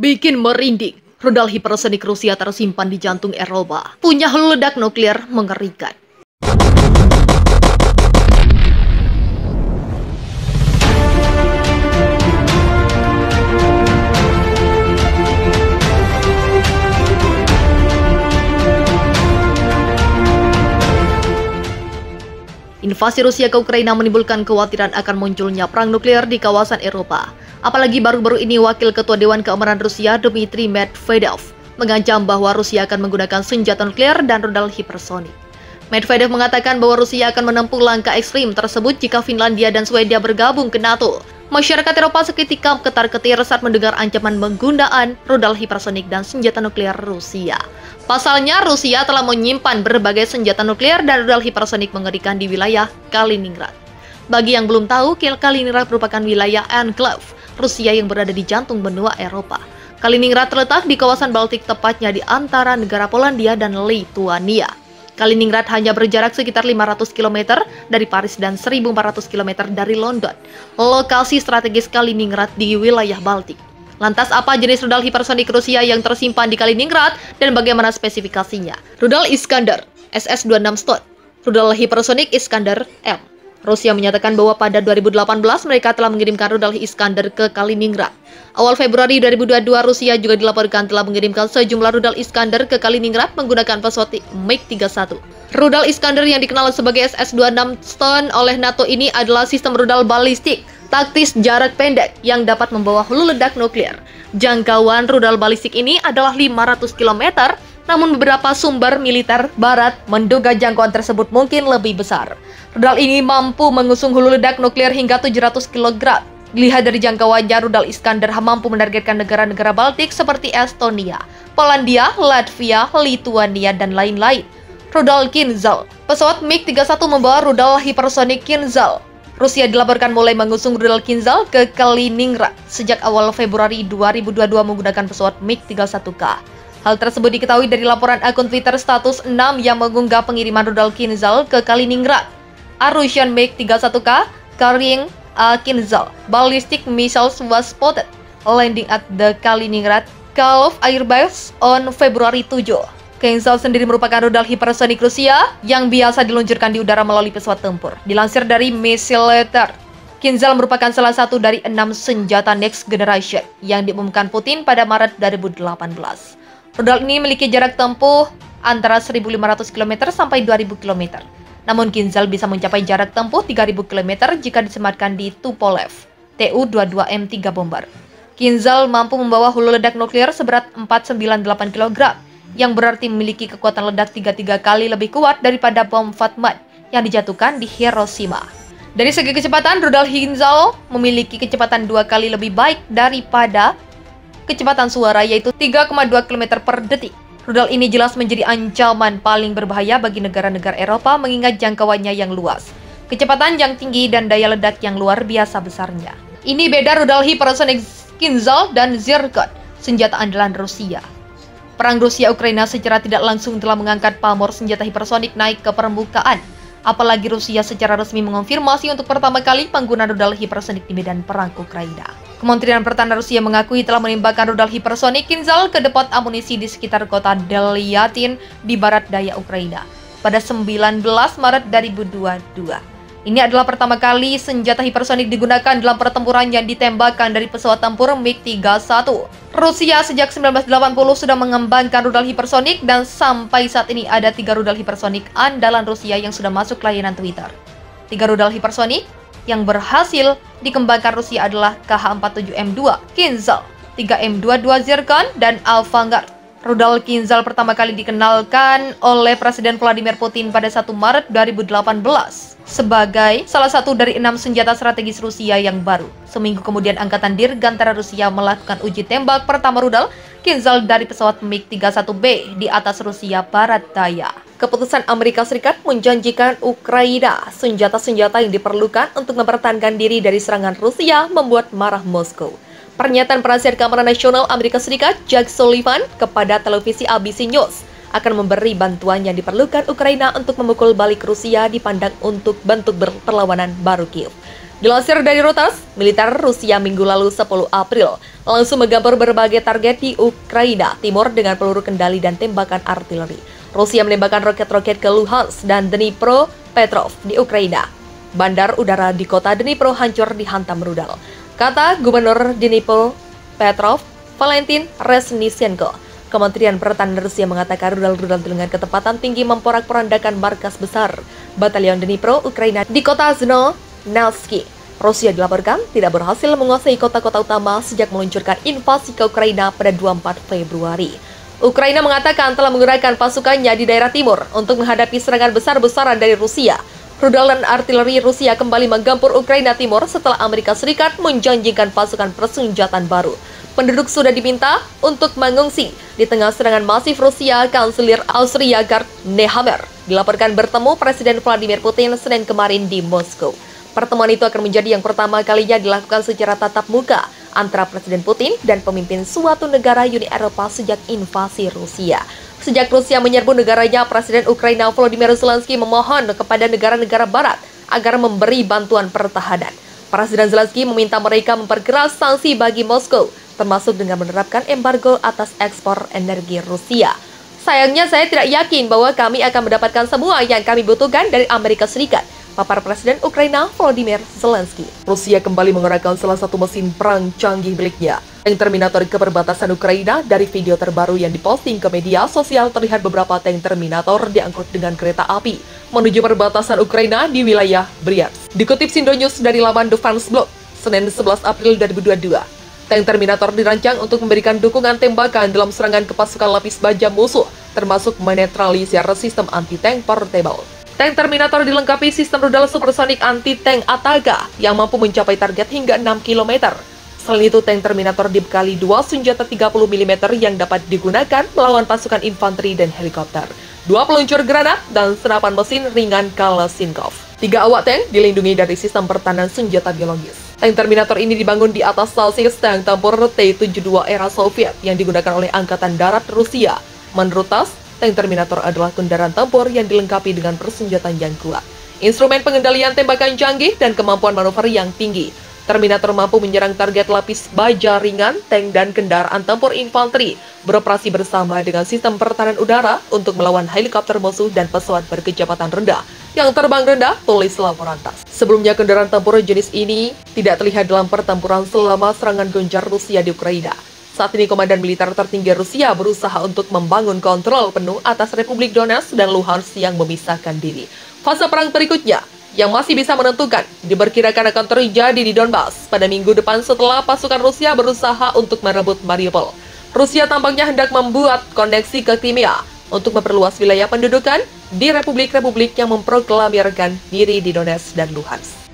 Bikin merinding, rudal hipersonik Rusia tersimpan di jantung Eropa. Punya hulu ledak nuklir mengerikan. Invasi Rusia ke Ukraina menimbulkan kekhawatiran akan munculnya perang nuklir di kawasan Eropa. Apalagi baru-baru ini Wakil Ketua Dewan Keamanan Rusia Dmitry Medvedev mengancam bahwa Rusia akan menggunakan senjata nuklir dan rudal hipersonik. Medvedev mengatakan bahwa Rusia akan menempuh langkah ekstrim tersebut jika Finlandia dan Swedia bergabung ke NATO. Masyarakat Eropa seketika ketar-ketir saat mendengar ancaman penggunaan rudal hipersonik dan senjata nuklir Rusia. Pasalnya, Rusia telah menyimpan berbagai senjata nuklir dan rudal hipersonik mengerikan di wilayah Kaliningrad. Bagi yang belum tahu, Kaliningrad merupakan wilayah enclave Rusia yang berada di jantung benua Eropa. Kaliningrad terletak di kawasan Baltik, tepatnya di antara negara Polandia dan Lituania. Kaliningrad hanya berjarak sekitar 500 km dari Paris dan 1.400 km dari London. Lokasi strategis Kaliningrad di wilayah Baltik. Lantas apa jenis rudal hipersonik Rusia yang tersimpan di Kaliningrad dan bagaimana spesifikasinya? Rudal Iskander SS-26 Stot, rudal hipersonik Iskander M. Rusia menyatakan bahwa pada 2018 mereka telah mengirimkan rudal Iskander ke Kaliningrad. Awal Februari 2022 Rusia juga dilaporkan telah mengirimkan sejumlah rudal Iskander ke Kaliningrad menggunakan pesawat MiG-31. Rudal Iskander yang dikenal sebagai SS-26 Stot oleh NATO ini adalah sistem rudal balistik taktis jarak pendek yang dapat membawa hulu ledak nuklir. Jangkauan rudal balistik ini adalah 500 km, namun beberapa sumber militer barat menduga jangkauan tersebut mungkin lebih besar. Rudal ini mampu mengusung hulu ledak nuklir hingga 700 kg. Dilihat dari jangkauannya, rudal Iskander mampu menargetkan negara-negara Baltik seperti Estonia, Polandia, Latvia, Lituania, dan lain-lain. Rudal Kinzhal. Pesawat MiG-31 membawa rudal hipersonik Kinzhal. Rusia dilaporkan mulai mengusung rudal Kinzhal ke Kaliningrad sejak awal Februari 2022 menggunakan pesawat MiG-31K. Hal tersebut diketahui dari laporan akun Twitter status 6 yang mengunggah pengiriman rudal Kinzhal ke Kaliningrad. A Russian MiG-31K carrying a Kinzhal ballistic missiles was spotted landing at the Kaliningrad Gulf Air Base on Februari 7. Kinzhal sendiri merupakan rudal hipersonik Rusia yang biasa diluncurkan di udara melalui pesawat tempur. Dilansir dari Missiletter, Kinzhal merupakan salah satu dari 6 senjata next generation yang diumumkan Putin pada Maret 2018. Rudal ini memiliki jarak tempuh antara 1.500 km sampai 2.000 km. Namun Kinzhal bisa mencapai jarak tempuh 3.000 km jika disematkan di Tupolev Tu-22M3 bomber. Kinzhal mampu membawa hulu ledak nuklir seberat 498 kg. Yang berarti memiliki kekuatan ledak 33 kali lebih kuat daripada bom Fatman yang dijatuhkan di Hiroshima. Dari segi kecepatan, rudal Kinzhal memiliki kecepatan 2 kali lebih baik daripada kecepatan suara, yaitu 3,2 km per detik. Rudal ini jelas menjadi ancaman paling berbahaya bagi negara-negara Eropa mengingat jangkauannya yang luas, kecepatan yang tinggi, dan daya ledak yang luar biasa besarnya. Ini beda rudal hipersonik Kinzhal dan Zircon, senjata andalan Rusia. Perang Rusia-Ukraina secara tidak langsung telah mengangkat pamor senjata hipersonik naik ke permukaan. Apalagi Rusia secara resmi mengonfirmasi untuk pertama kali penggunaan rudal hipersonik di medan perang Ukraina. Kementerian Pertahanan Rusia mengakui telah menembakkan rudal hipersonik Kinzhal ke depot amunisi di sekitar kota Delyatin di barat daya Ukraina pada 19 Maret 2022. Ini adalah pertama kali senjata hipersonik digunakan dalam pertempuran yang ditembakkan dari pesawat tempur MiG-31. Rusia sejak 1980 sudah mengembangkan rudal hipersonik dan sampai saat ini ada 3 rudal hipersonik andalan Rusia yang sudah masuk layanan Twitter. 3 rudal hipersonik yang berhasil dikembangkan Rusia adalah KH-47M2 Kinzhal, 3M22 Zircon, dan Avangard. Rudal Kinzhal pertama kali dikenalkan oleh Presiden Vladimir Putin pada 1 Maret 2018 sebagai salah satu dari 6 senjata strategis Rusia yang baru. Seminggu kemudian Angkatan Dirgantara Rusia melakukan uji tembak pertama rudal Kinzhal dari pesawat MiG-31B di atas Rusia Barat Daya. Keputusan Amerika Serikat menjanjikan Ukraina senjata-senjata yang diperlukan untuk mempertahankan diri dari serangan Rusia membuat marah Moskow. Pernyataan Penasihat Keamanan Nasional Amerika Serikat Jake Sullivan kepada televisi ABC News akan memberi bantuan yang diperlukan Ukraina untuk memukul balik Rusia dipandang untuk bentuk perlawanan baru Kiev. Dilansir dari Reuters, militer Rusia minggu lalu 10 April langsung menggempur berbagai target di Ukraina Timur dengan peluru kendali dan tembakan artileri. Rusia menembakkan roket-roket ke Luhansk dan Dnipropetrovsk di Ukraina. Bandar udara di kota Dnipro hancur dihantam rudal, kata Gubernur Dnipropetrovsk Valentin Resnitsenko. Kementerian Pertahanan Rusia mengatakan rudal-rudal dengan ketepatan tinggi memporak-porandakan markas besar Batalion Dnipro Ukraina di kota Zhnovnelsky. Rusia dilaporkan tidak berhasil menguasai kota-kota utama sejak meluncurkan invasi ke Ukraina pada 24 Februari. Ukraina mengatakan telah menggerakkan pasukannya di daerah timur untuk menghadapi serangan besar-besaran dari Rusia. Rudal dan artileri Rusia kembali menggempur Ukraina Timur setelah Amerika Serikat menjanjikan pasukan persenjataan baru. Penduduk sudah diminta untuk mengungsi. Di tengah serangan masif Rusia, Kanselir Austria Gerd Nehammer dilaporkan bertemu Presiden Vladimir Putin Senin kemarin di Moskow. Pertemuan itu akan menjadi yang pertama kalinya dilakukan secara tatap muka antara Presiden Putin dan pemimpin suatu negara Uni Eropa sejak invasi Rusia. Sejak Rusia menyerbu negaranya, Presiden Ukraina Volodymyr Zelensky memohon kepada negara-negara barat agar memberi bantuan pertahanan. Presiden Zelensky meminta mereka memperkeras sanksi bagi Moskow, termasuk dengan menerapkan embargo atas ekspor energi Rusia. Sayangnya saya tidak yakin bahwa kami akan mendapatkan semua yang kami butuhkan dari Amerika Serikat, papar Presiden Ukraina Volodymyr Zelensky. Rusia kembali mengerahkan salah satu mesin perang canggih miliknya, tank Terminator ke perbatasan Ukraina. Dari video terbaru yang diposting ke media sosial terlihat beberapa tank Terminator diangkut dengan kereta api menuju perbatasan Ukraina di wilayah Bryansk. Dikutip Sindo News dari laman Defense Blog, Senin 11 April 2022, tank Terminator dirancang untuk memberikan dukungan tembakan dalam serangan ke pasukan lapis baja musuh, termasuk menetralisir sistem anti-tank portable. Tank Terminator dilengkapi sistem rudal supersonik anti-tank Ataga yang mampu mencapai target hingga 6 km. Selain itu, tank Terminator dibekali 2 senjata 30 mm yang dapat digunakan melawan pasukan infanteri dan helikopter, 2 peluncur granat, dan senapan mesin ringan Kalashnikov. 3 awak tank dilindungi dari sistem pertahanan senjata biologis. Tank Terminator ini dibangun di atas chassis tank tempur T-72 era Soviet yang digunakan oleh Angkatan Darat Rusia. Menurut TASS, tank Terminator adalah kendaraan tempur yang dilengkapi dengan persenjataan yang kuat, instrumen pengendalian tembakan canggih, dan kemampuan manuver yang tinggi. Terminator mampu menyerang target lapis baja ringan, tank, dan kendaraan tempur infanteri, beroperasi bersama dengan sistem pertahanan udara untuk melawan helikopter musuh dan pesawat berkecepatan rendah yang terbang rendah, tulis laporan TASS. Sebelumnya, kendaraan tempur jenis ini tidak terlihat dalam pertempuran selama serangan gencar Rusia di Ukraina. Saat ini, komandan militer tertinggi Rusia berusaha untuk membangun kontrol penuh atas Republik Donetsk dan Luhansk yang memisahkan diri. Fase perang berikutnya yang masih bisa menentukan diperkirakan akan terjadi di Donbas pada minggu depan setelah pasukan Rusia berusaha untuk merebut Mariupol. Rusia tampaknya hendak membuat koneksi ke Crimea untuk memperluas wilayah pendudukan di republik-republik yang memproklamirkan diri di Donetsk dan Luhansk.